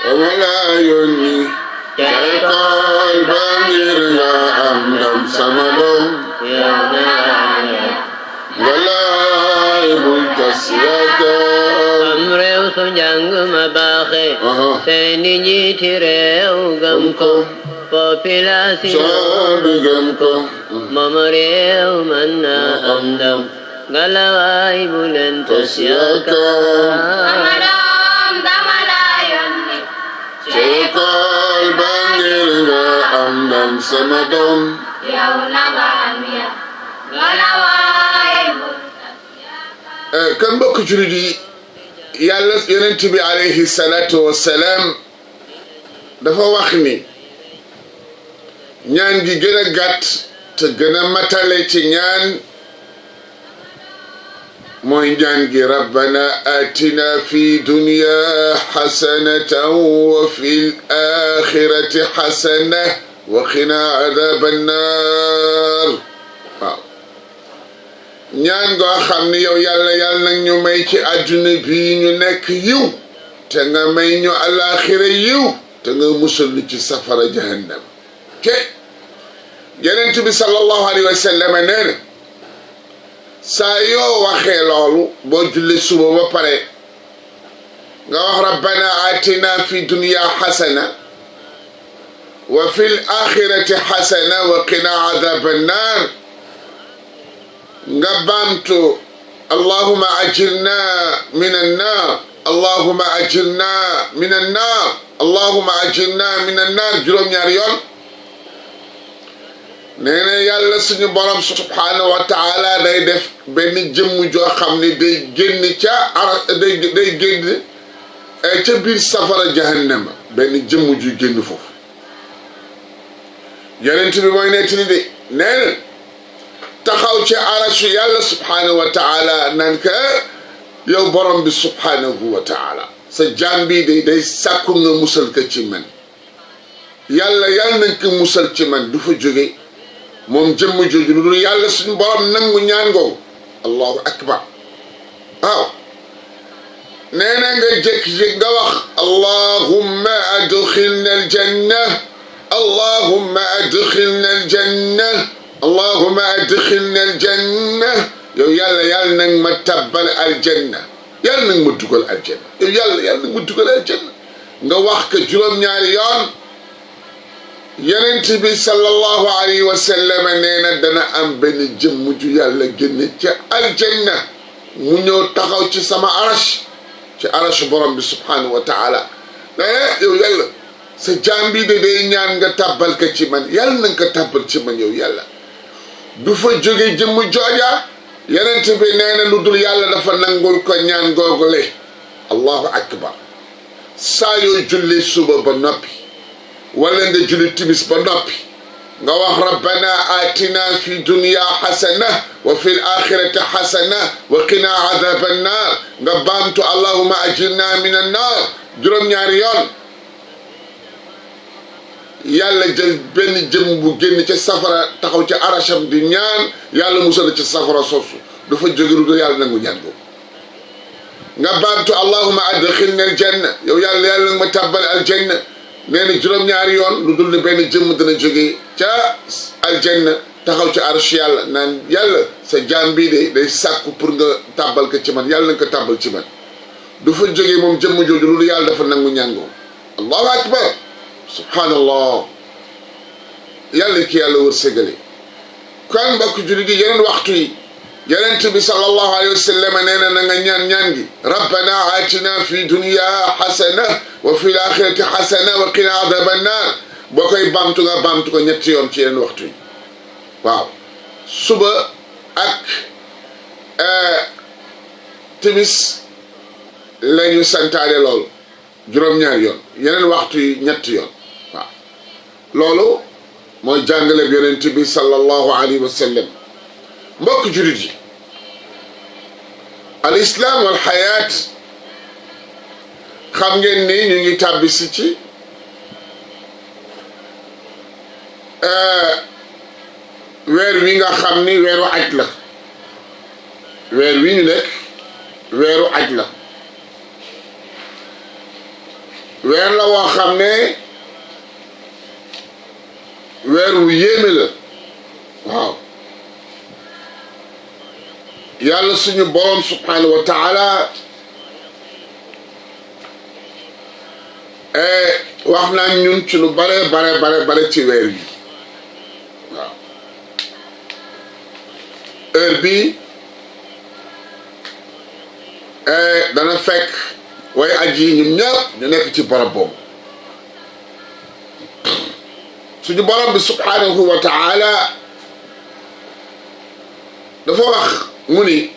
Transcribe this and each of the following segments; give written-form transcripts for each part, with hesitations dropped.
wala yónni cay kool ba ngir nga am ndam sama doom walaay bul tas yaakaar am réew su njàng ma baaxe seeni njiiti réew gëm ko population bi gëm ko moom réew mën na am ndam ngalawaay bu leen tas yaakaar cay kool ba ngir nga am ndam sama doom kan mbokk jullit yi yàlla yonent bi alayhi salaatu wassalaam dafa wax ni ñaan gi gën a gàtt te gën a matale ci ñaan mooy ñaan gi rabbana atina fi dunya xasanatan wa fil axirati xasana wa qina adaban naar waaw ñaan goo xam ni yow yàlla yàlla nag ñu may ci àdduna bii ñu nekk yiw te nga may ñu alaxira yiw te nga musal ñu ci safara jahannam ke yonent bi sallallahu alayhi wa sallam nee na saa yoo waxee loolu boo julli suba ba pare nga wax rabbana atina fi dunya xasana wa fil axirati xasana wa qina adaban naar nga baamtu allahuma ajirna min annar allahuma ajirna min annar allahuma ajirna min annar juróom-ñaari yoon nee na yàlla suñu borom subhaanahu wa taala day def benn jëmm joo xam ne day génn day génn ca biir safara jahannama benn jëmm ju génn foofu yonent bi mooy nettali de nee na taxaw ci arasu yàlla subhaanahu wa taala naan ka yow borom bi subhaanahu wa taala sa jaam bi day sàkku nga musal ka ci man yàlla nañ ko musal ci man du fa jóge moom jëmm jooju lu dul yàlla suñu borom nangu ñaan googu allahu akbar waaw nee na nga jékki-jékki nga wax allahumma adxilna aljanna allahumma adxilna aljanna allahumma adxilna aljanna yow yàlla nag ma tabbal aljanna yàlla nag ma dugal aljanna yow yàlla nag ma dugal aljanna nga wax ko juróom-ñaari yoon yonent bi sallallahu alayhi wa sallam nee na dana am benn jëmm ju yàlla génne ca aljanna mu ñëw taxaw ci sama arash borom bi subhanahu wa taala yow yàlla sa jaam bi day ñaan nga tàbbal ka ci man yàlla na nga ko tàbbal ci man yow yàlla du fa jóge jëmm jooja yonent bi nee na lu dul yàlla dafa nangul ko ñaan googule allahu akbar saa yoo julli suba ba noppi wala nga julli timis ba noppi nga wax rabbana atina fi dunya xasana wa fi l axirati xasana wa qina adaba annar nga baamtu allahuma ajirna min annar juróom-ñaari yoon yàlla jël benn jëm bu génn ca safara taxaw ca arasham di ñaan yàlla musal ca safara soosu dafa jóge lu yàlla nangu ñaan boobu nga baamtu allahuma adxilna aljanna yow yàlla nag ma tàbbal aljanna nee na juróom-ñaari yoon lu dul ne benn jëmm dana jóge ca aljanna taxaw ca arsh yàlla naan yàlla sa jaam bii day sàkku pour nga tàbbal ko ci man yàlla na nga ko tàbbal ci man du fa jógee moom jëmm jooju lu yàlla dafa nangu ñàngoo allahu akbar subhanallah yàlla ki yàlla wërsëgale kon mbokk jullit yi yeneen waxtu yi yonent bi sallallahu alayhi wa sallam nee na na nga ñaan gi rabbana atina fi dunya xasana wa fi l-axirati xasana wa qina adaba annar boo koy baamtu nga baamtu ko ñetti yoon ci yeneen waxtu yi waaw suba ak timis la ñu santaane loolu juróom-ñaari yoon yeneen waxtu yi ñetti yoon waaw loolu mooy jàngale bi yonent bi sallallahu alayhi wa sallam mbokk jurit yi al islam wal xayaat xam ngeen ni ñu ngi tàbbisi ci weer wi nga xam ni weeru aj la weer wi ñu nekk weeru aj la weer la woo xam ne weer wu yéeme la waaw yàlla suñu borom subhanahu wa taala wax naa ñun ci lu bare ci weer yi waaw heure bi dana fekk way aji yi ñun ñëpp ñu nekk ci barab boobu suñu borom bi subhanahu wa taala dafa wax mu ni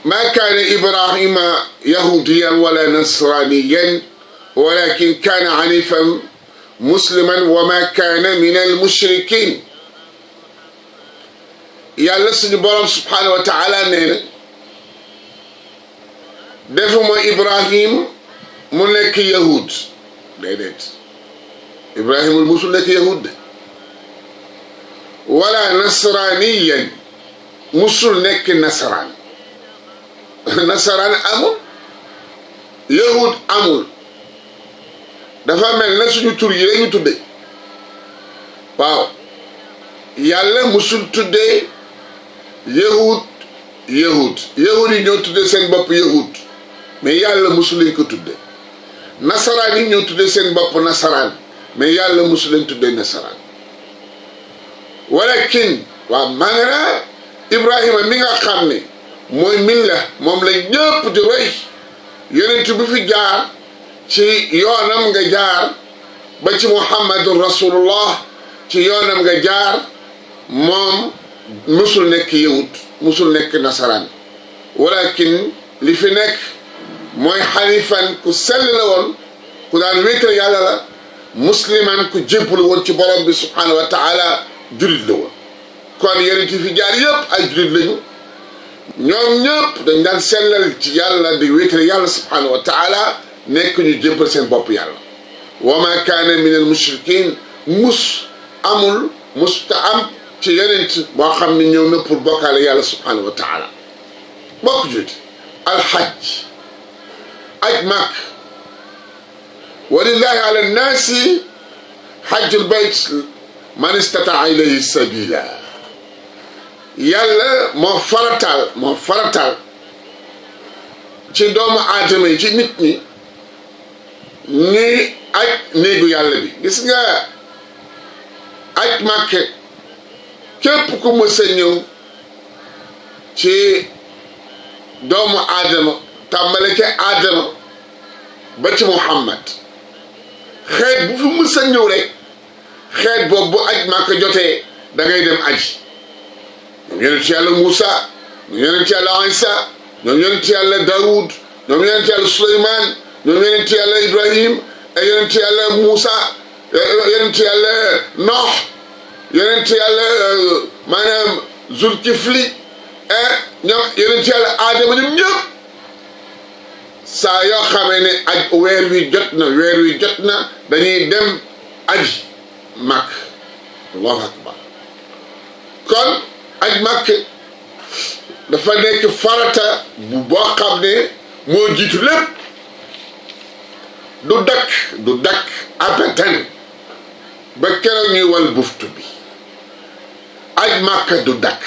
ma kaana ibrahima yahudiyan wala nasraniyan walakin kaana hanifan musliman wa ma kaana min al mushrikin yàlla suñu borom subhanahu wa taala nee na defuma ibrahim mu nekk yahud déedéet ibrahimul musul nekk yahud de wala nasraniyan musul nekk nasaraan nasaraan amul yahud amul dafa mel na suñu tur yi lañu tudde waaw yàlla musul tuddee yahud yahud yi ñoo tudde seen bopp yahud mais yàlla musul lañ ko tudde nasaraan yi ñoo tudde seen bopp nasaraan mais yàlla musul lañ tudde nasaraan walakin waaw maanaam ibrahima mi nga xam ne mooy milla moom la ñëpp di roy yonent bi fi jaar ci yoonam nga jaar ba ci muhammadun rasulullah ci yoonam nga jaar moom musul nekk yahud musul nekk nasaraan walakin li fi nekk mooy xanifan ku sell la woon ku daan wéetal yàlla la musliman ku jébbalu woon ci borom bi subhanahu wa taala julit la woon kon yonent yi fi jaar yëpp ay julit lañu ñoom ñëpp dañ daan sellal ci yàlla di wéetal yàlla subhanahu wa taala nekk ñu jébbal seen bopp yàlla wa ma kaana min al mushrikin amul musta am ci yonent boo xam ne ñëw na pour bokkaale yàlla subhanahu wa taala bokk julit alxaj aj màkk walillahi ala nnaasi hajjul bayt man istataa ilayhi sabila yàlla moo faratal ci doomu aadama yi ci nit ñi ñuy aj néegu yàlla bi gis nga aj màkk képp ku mës a ñëw ci doomu aadama tàmbale ke aadama ba ci muhammad xeet bu fi mës a ñëw rek xeet boobu bu aj màkk jotee da ngay dem aji ñoom yonent yàlla Moussa ñoom yonent yàlla Isa ñoom yonent yàlla Daoud ñoom yonent yàlla Suleymaan ñoom yonent yàlla Ibrahim yonent yàlla Moussa yonent yàlla Nooh yonent yàlla maanaam Zulkifli ñoom yonent yàlla Adama ñoom ñëpp saa yoo xamee ne aj weer wi jot na dañuy dem aji màkk allahu akbar kon aj màkk dafa nekk farata bu boo xam ne moo jiitu lépp du dakk abadan ba keroog ñuy wal buftu bi aj màkk du dakk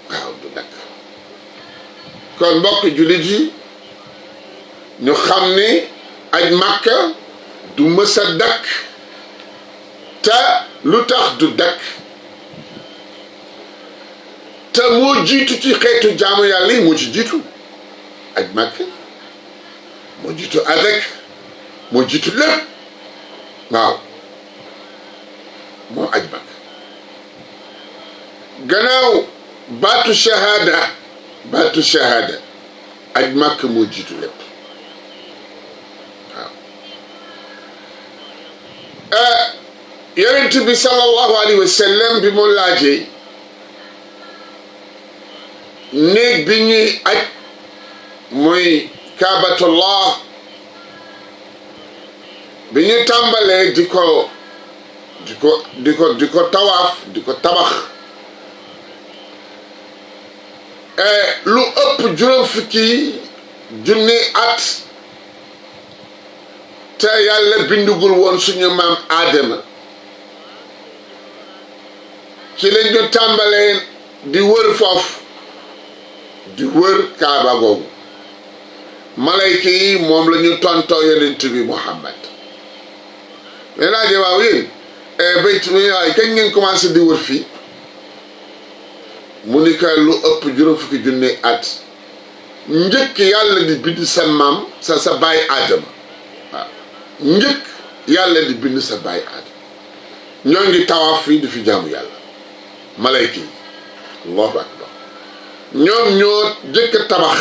waaw du dakk kon mbokk jullit yi ñu xam ne aj màkk du mës a dakk te lu tax du dakk te moo jiitu ci xeetu jaamu yàlla yi moo ci jiitu aj màkk moo jiitu avec moo jiitu lépp waaw moo aj màkk gannaaw baatu shahada aj màkk moo jiitu lépp waaw yonent bi sallallahu alayhi wa sallam bi mu laajee néeg bi ñuy aj muy kaabatullah bi ñu tàmbalee di ko tawaaf di ko tabax lu ëpp juróom fukki junni at te yàlla bindugul woon suñu maam Aadama ci lañ ñu tàmbalee di wër foofu di wër kaaba googu malayka yi moom la ñu tontoo yonent bi Muhammad mais laa waaw yéen bayt mi waay kañ ngeen commencé di wër fii mu ni ka lu ëpp juróom fukki junne at njëkk yàlla di bind sa maam sa baay Aadama waaw njëkk yàlla di bind sa baay Aadama ñoo ngi tawaaf fii di fi jaamu yàlla malayka yi allahu akbar ñoom ñoo jëkk a tabax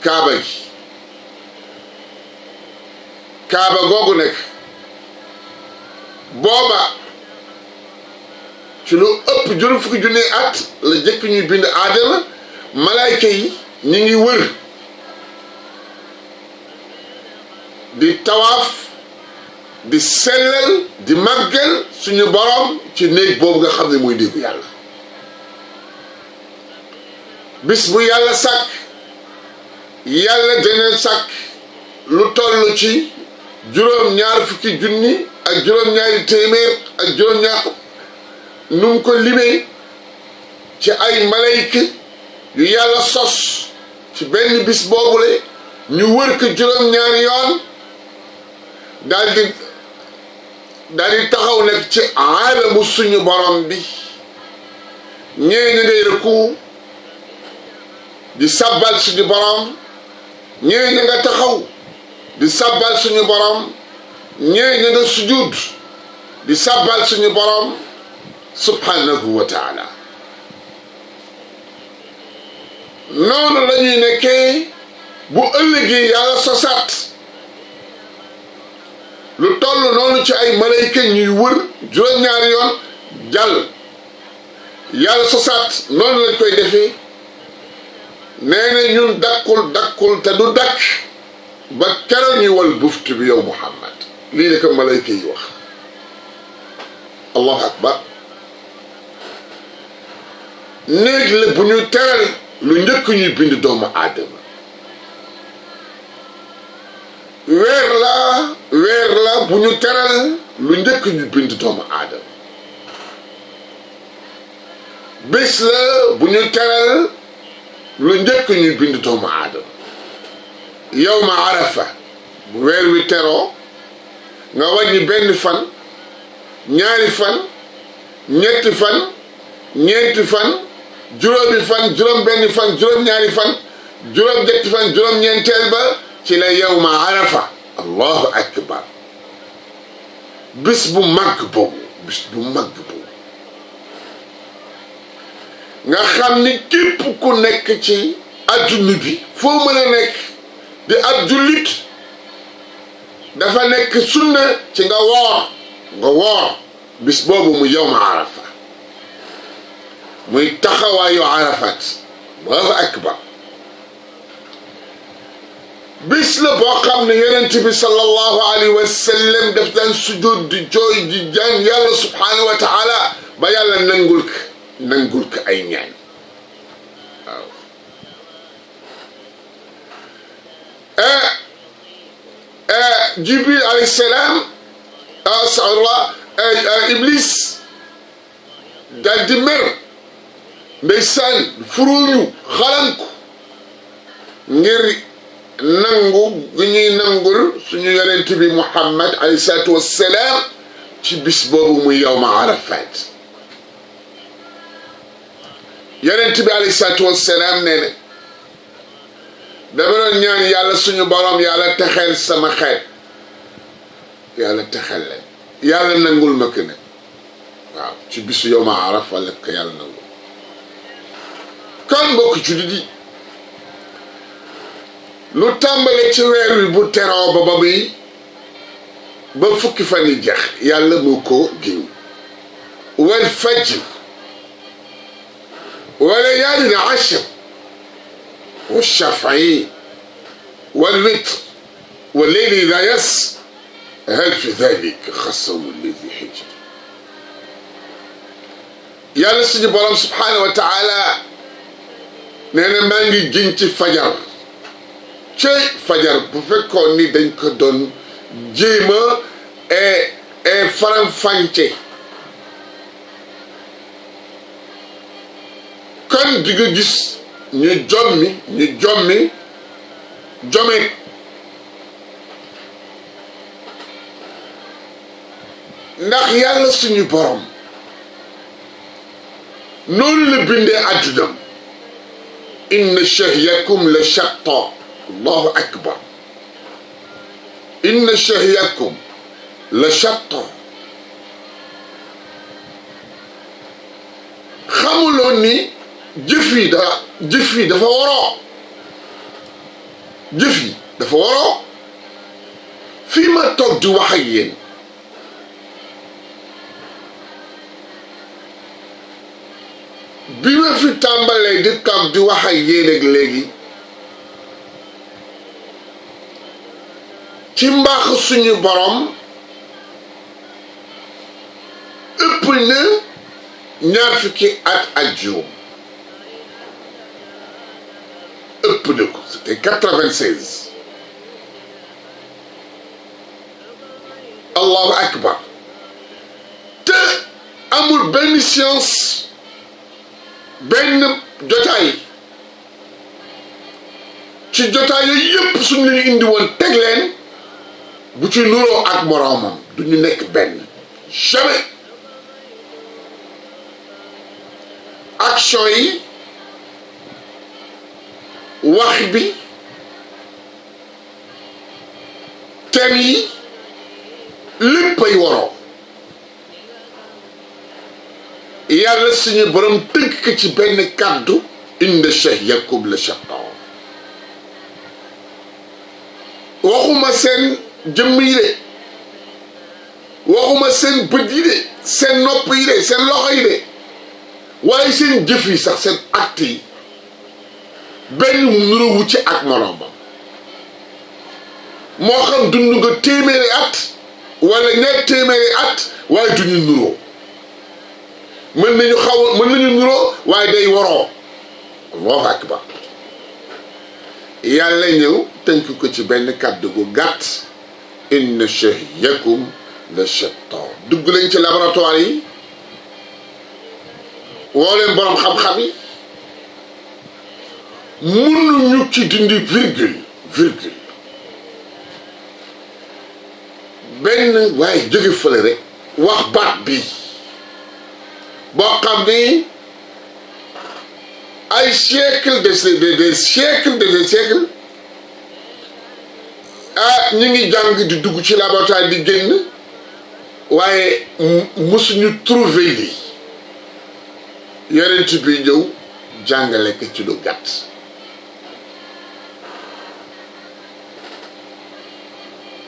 kaaba gi kaaba googu nekk booba ci lu ëpp juróom fukki junne at la jëkk ñuy bind Aadama malayka yi ñi ngi wër di tawaaf di sellal di màggal suñu borom ci néeg boobu nga xam ne mooy néegu yàlla bis bu yàlla sàkk yàlla dana sàkk lu toll ci juróom-ñaar fukki junni ak juróom-ñaari téeméer ak juróom-ñaar nu mu ko limee ci ay malayka yu yàlla sos ci benn bis boobule ñu wër ko juróom-ñaari yoon daal di taxaw nag ci aalamu suñu borom bi ñee ña ngay rëkku di sabbal suñu borom ñee ña nga taxaw di sabbal suñu borom ñee ña nga sujud di sabbal suñu borom subhanahu wa taala noonu la ñuy nekkee bu ëllëgee yàlla sosaat lu toll noonu ci ay malayka ñuy wër juróom-ñaari yoon jàll yàlla sosaat noonu lañ koy defee nee na ñun dakkul te du dakk ba keroog ñuy wal buftu bi yow Muhammad lii la ko malayka yi wax allahu akbar néeg la bu ñu teral lu njëkk ñuy bind doomu aadama weer la bu ñu teral lu njëkk ñu bind doomu aadama bés la bu ñu teral lu njëkk ñuy bind doomu aadama yawma arafa bu weer wi teroo nga wàññi benn fan ñaari fan ñetti fan ñeenti fan juróomi fan juróom benn fan juróom ñaari fan juróom ñetti fan juróom ñeenteel ba ci la yawma arafa allahu akbar bis bu màgg boobu nga xam ni képp ku nekk ci adduna bi foo mën a nekk di ab jullit dafa nekk sunna ci nga woor bis boobu mu yawma arafa muy taxawaayu arafat allahu akbar bis la boo xam ne yonent bi sallallahu alayhi wa sallam daf daan sujud di jooy di jaan yàlla subhanahu wa taala ba yàlla nangul ko ay ñaan waaw Jibril alayhi salaam Iblis daal di mer ndeysaan furuñu xalanku ngir nangu gu ñuy nangul suñu yonent bi Muhammad alayhi salaatu wassalaam ci bis boobu muy yawma Arafat yonent bi alayhi salaatu wassalaam nee na dama doon ñaan yàlla suñu borom yàlla texeel sama xeet yàlla texeel leen yàlla nangul ma ko ne waaw ci bisu yawma Arafa la ko yàlla nangul kon mbokk jullit yi lu tàmbale ci weer wi bu teroo ba fukki fan yi jeex yàlla moo ko giñ wal fajr wa layaalin ashr wa shaf'i wal witr wa layli idha yas hal fi dhalika qasamun lidhi hijr yàlla suñu borom subhanahu wa taala nee na maa ngi giñ ci fajar cey fajar bu fekkoon ni dañ ko doon jéema faram-fàcce kon di nga gis ñu jommi jomet ndax yàlla suñu borom noonu la bindee àddunam inna shahyakum la shatta allahu akbar inna shahyakum la shatta xamuloon ni jëf yi dafa waroo fii ma toog di wax ak yéen bi ma fi tàmbalee di toog di wax ak yéen ak léegi ci mbaax suñu borom ëpp na ñaar fukki at ak juróom ëpp na ko c'était 96 allahu akbar te amul benn science benn jotaay ci jotaay yooyu yëpp suñu leen indi woon teg leen bu ci nuroo ak moroomam du ñu nekk benn jamais action yi wax bi thème yi léppay waroo yàlla suñu borom tënk ko ci benn kàddu inna shahyakum la shatta waxuma seen jëmm yi de waxuma seen bët yi de seen nopp yi de seen loxo yi de waaye seen jëf yi sax seen acte yi benn nurowu ci ak moroomam moo xam dund nga téeméeri at wala ñaar téeméeri at waaye duñu nuroo mën nañu nuroo waaye day waroo Allahu akbar yàlla ñëw tënk ko ci benn kàddu gu gàtt inna shahyakum la shatta dugg lañ ci laboratoire yi woo leen borom xam-xam yi mënuñu ci dindi virgule benn waaye jóge fële rek wax baat bi boo xam ni ay siècle des siècles ñu ngi jàng di dugg ci laboratoire di génn waaye mësuñu trouver lii yonent bi ñëw jàngale ko ci lu gàtt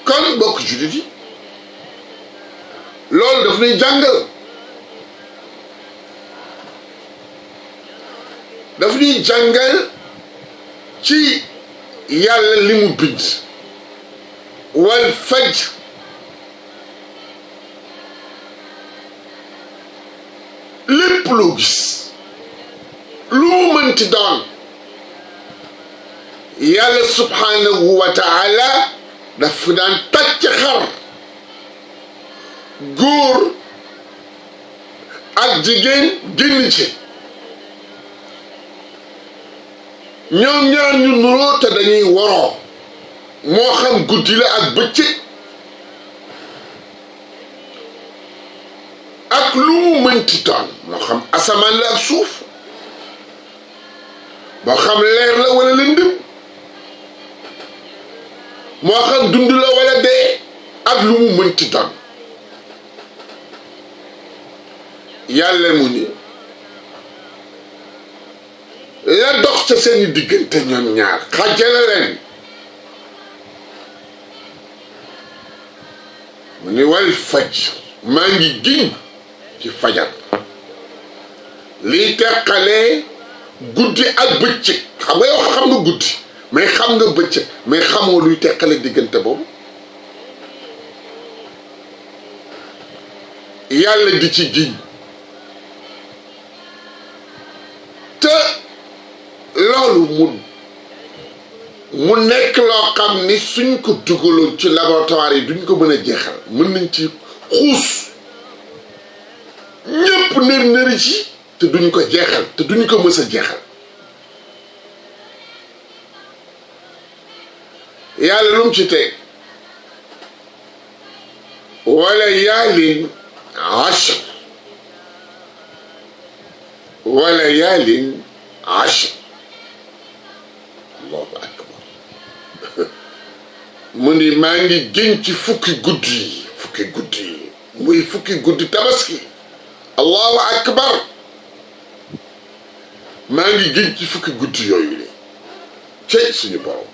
kon bokk jullit yi loolu daf ñuy jàngal daf ñuy jàngal ci yàlla li mu bind wal fajr lépp loo gis lu mu mënti doon yàlla subhanahu wa taala daf daan tàcc xar góor ak jigéen génn ci ñoom ñaar ñu nuroo te dañuy waroo moo xam guddi la ak bëccëg ak lu mu mënti doon moo xam asamaan la ak suuf moo xam leer la wala lëndëm moo xam dund la wala dee ak lu mu mënti doon yàlla mu ni la dox ca seeni diggante ñoom ñaar xàjjale leen mu ni wal fajr maa ngi giñ ci fajar lii teqalee guddi ak bëccëg xam nga yow xam nga guddi mais xam nga bëccëg mais xamoo luy teqale diggante boobu yàlla di ci giñ te loolu mu nekk loo xam ni suñ ko dugaloon ci laboratoire yi duñ ko mën a jeexal mën nañ ci xuus ñépp nër ci te duñ ko jeexal te duñ ko mës a jeexal yàlla lu mu ci teg wala yaalin ashr wala yaalin ashr allahu akbar mu ni maa ngi gën ci fukki guddi yi muy fukki guddi tabaski allahu akbar maa ngi gën ci fukki guddi yooyu le cey suñu borom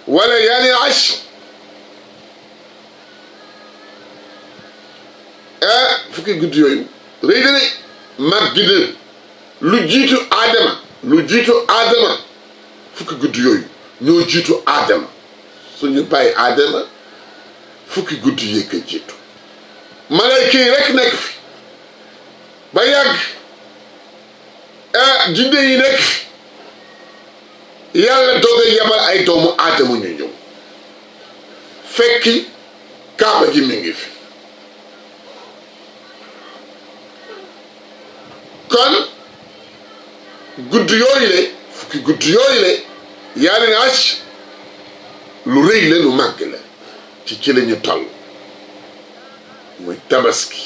wala yaalin ashr fukki guddi yooyu rëy na ne mag gi ne lu jiitu aadama fukki guddi yooyu ñoo jiitu aadama suñu bàyyi aadama fukki guddi yee ko jiitu malayka yi rek nekk fi ba yàgg jinne yi nekk fi yàlla doog a yebal ay doomu aadama ñu ñëw fekki kaaba gi mi ngi fi kon guddi yooyu le fukki guddi yooyu le yàlla ne acc lu rëy la lu màgg la ci la ñu toll muy tabaski